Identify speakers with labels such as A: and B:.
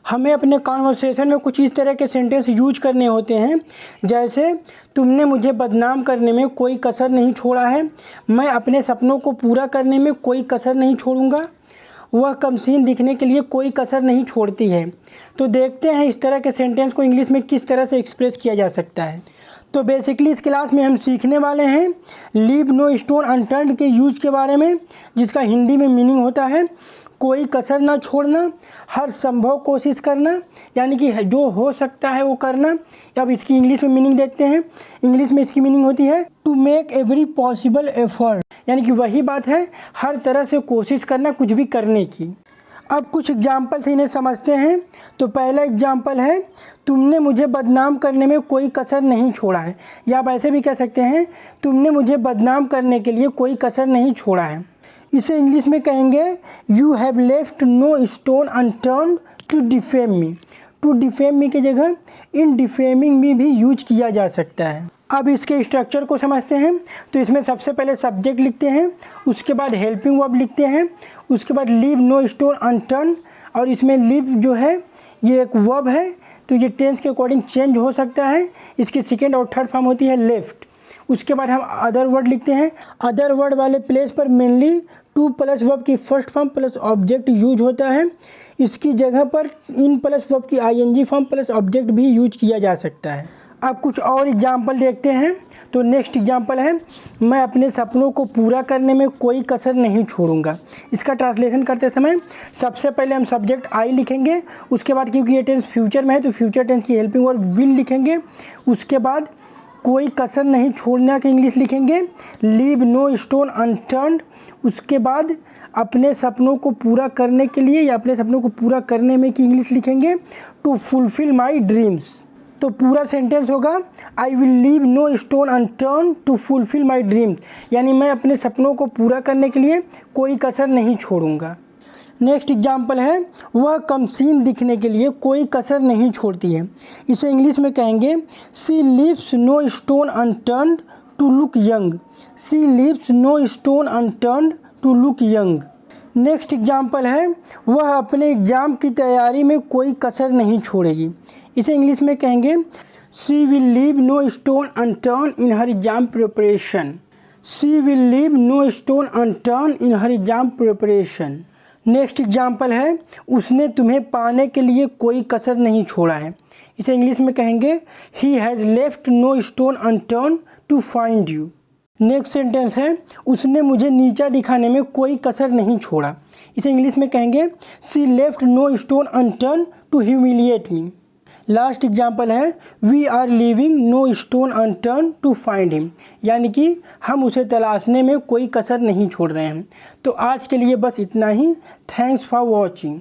A: हमें अपने कॉन्वर्सेशन में कुछ इस तरह के सेंटेंस यूज करने होते हैं, जैसे तुमने मुझे बदनाम करने में कोई कसर नहीं छोड़ा है, मैं अपने सपनों को पूरा करने में कोई कसर नहीं छोड़ूंगा, वह कमसीन दिखने के लिए कोई कसर नहीं छोड़ती है। तो देखते हैं इस तरह के सेंटेंस को इंग्लिश में किस तरह से एक्सप्रेस किया जा सकता है। तो बेसिकली इस क्लास में हम सीखने वाले हैं लीव नो स्टोन अनटर्न्ड के यूज के बारे में, जिसका हिंदी में मीनिंग होता है कोई कसर ना छोड़ना, हर संभव कोशिश करना, यानी कि जो हो सकता है वो करना। अब इसकी इंग्लिश में मीनिंग देखते हैं। इंग्लिश में इसकी मीनिंग होती है to make every possible effort, यानी कि वही बात है हर तरह से कोशिश करना कुछ भी करने की। अब कुछ एग्जाम्पल से इन्हें समझते हैं। तो पहला एग्जाम्पल है तुमने मुझे बदनाम करने में कोई कसर नहीं छोड़ा है, या आप ऐसे भी कह सकते हैं तुमने मुझे बदनाम करने के लिए कोई कसर नहीं छोड़ा है। इसे इंग्लिश में कहेंगे you have left no stone unturned to defame me. To defame me की जगह इन डिफेमिंग मी भी यूज किया जा सकता है। अब इसके स्ट्रक्चर को समझते हैं। तो इसमें सबसे पहले सब्जेक्ट लिखते हैं, उसके बाद हेल्पिंग वर्ब लिखते हैं, उसके बाद लीव नो स्टोन अनटर्न, और इसमें लीव जो है ये एक वर्ब है, तो ये टेंस के अकॉर्डिंग चेंज हो सकता है। इसकी सेकेंड और थर्ड फॉर्म होती है लेफ्ट। उसके बाद हम अदर वर्ड लिखते हैं। अदर वर्ड वाले प्लेस पर मेनली टू प्लस वर्ब की first form plus object use होता है। इसकी जगह पर इन प्लस वर्ब की आईएनजी फॉर्म प्लस ऑब्जेक्ट भी यूज किया जा सकता है। अब कुछ और एग्जाम्पल देखते हैं। तो नेक्स्ट एग्जाम्पल है मैं अपने सपनों को पूरा करने में कोई कसर नहीं छोड़ूंगा। इसका ट्रांसलेशन करते समय सबसे पहले हम सब्जेक्ट आई लिखेंगे, उसके बाद क्योंकि ये टेंस फ्यूचर में है तो फ्यूचर टेंस की हेल्पिंग वर्ब विल लिखेंगे। उसके बाद कोई कसर नहीं छोड़ना की इंग्लिश लिखेंगे लीव नो स्टोन अनटर्न्ड। उसके बाद अपने सपनों को पूरा करने के लिए या अपने सपनों को पूरा करने में की इंग्लिश लिखेंगे टू फुलफिल माई ड्रीम्स। तो पूरा सेंटेंस होगा I will leave no stone unturned to fulfil my dreams, यानी मैं अपने सपनों को पूरा करने के लिए कोई कसर नहीं छोड़ूंगा। नेक्स्ट एग्जाम्पल है वह कमसीन दिखने के लिए कोई कसर नहीं छोड़ती है। इसे इंग्लिश में कहेंगे she leaves no stone unturned to look young. She leaves no stone unturned to look young. Next example है वह अपने एग्जाम की तैयारी में कोई कसर नहीं छोड़ेगी। इसे इंग्लिश में कहेंगे she will leave no stone unturned in her exam preparation. She will leave no stone unturned in her exam preparation. Next example है उसने तुम्हें पाने के लिए कोई कसर नहीं छोड़ा है। इसे इंग्लिश में कहेंगे he has left no stone unturned to find you. Next sentence है उसने मुझे नीचा दिखाने में कोई कसर नहीं छोड़ा। इसे इंग्लिश में कहेंगे she left no stone unturned to humiliate me. Last example है we are leaving no stone unturn to find him, यानी कि हम उसे तलाशने में कोई कसर नहीं छोड़ रहे हैं। तो आज के लिए बस इतना ही। Thanks for watching.